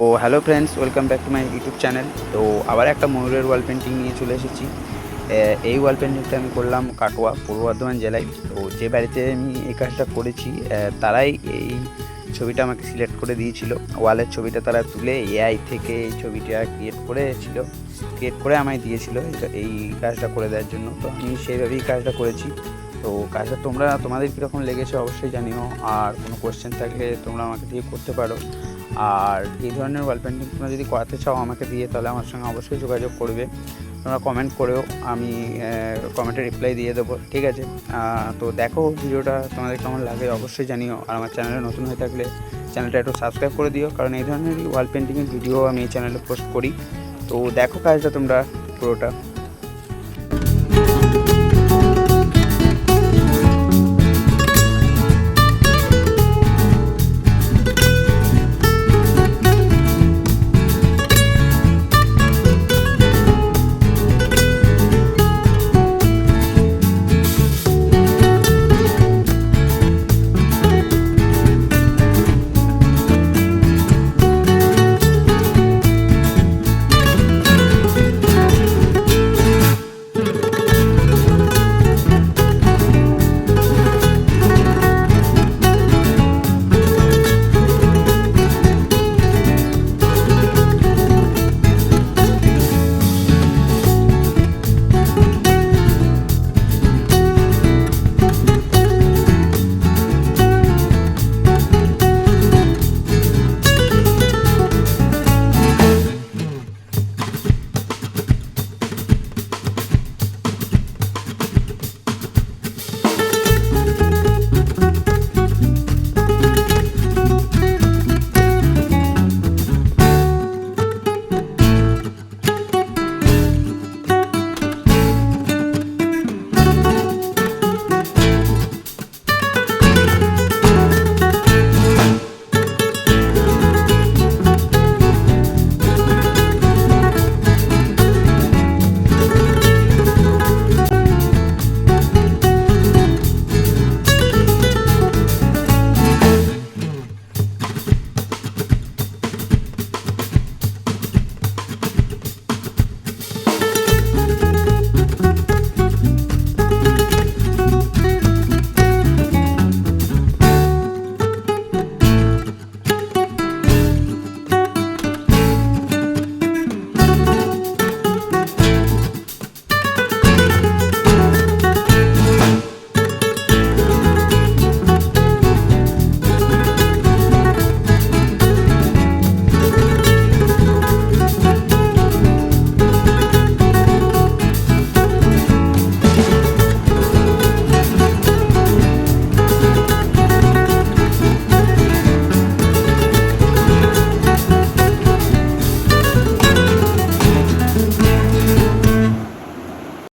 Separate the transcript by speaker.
Speaker 1: তো hello friends, welcome back to my YouTube channel. তো আবার একটা ময়ূরের ওয়াল পেন্টিং নিয়ে চলে এসেছি। এই ওয়াল পেন্টিংটা আমি করলাম কাটোয়া, পূর্ব বর্ধমান জেলায়। তো যে বাড়িতে আমি এই কাজটা করেছি তারাই এই ছবিটা আমাকে সিলেক্ট করে দিয়েছিল। ওয়ালের ছবিটা তারা তুলে এআই থেকে এই ছবিটা ক্রিয়েট করে আমায় দিয়েছিল এই কাজটা করে দেওয়ার জন্য। তো আমি সেইভাবেই কাজটা করেছি। তো কাজটা তোমাদের কীরকম লেগেছে অবশ্যই জানিও। আর কোনো কোয়েশ্চেন থাকলে তোমরা আমাকে দিয়ে করতে পারো। আর এই ধরনের ওয়াল পেন্টিং তোমরা যদি করাতে চাও আমাকে দিয়ে, তাহলে আমার সঙ্গে অবশ্যই যোগাযোগ করবে। তোমরা কমেন্ট করেও, আমি কমেন্টে রিপ্লাই দিয়ে দেবো, ঠিক আছে? তো দেখো ভিডিওটা তোমাদের কেমন লাগে অবশ্যই জানিও। আর আমার চ্যানেলে নতুন হয়ে থাকলে চ্যানেলটা একটু সাবস্ক্রাইব করে দিও, কারণ এই ধরনের ওয়াল পেন্টিংয়ের ভিডিও আমি এই চ্যানেলে পোস্ট করি। তো দেখো কাজটা তোমরা পুরোটা।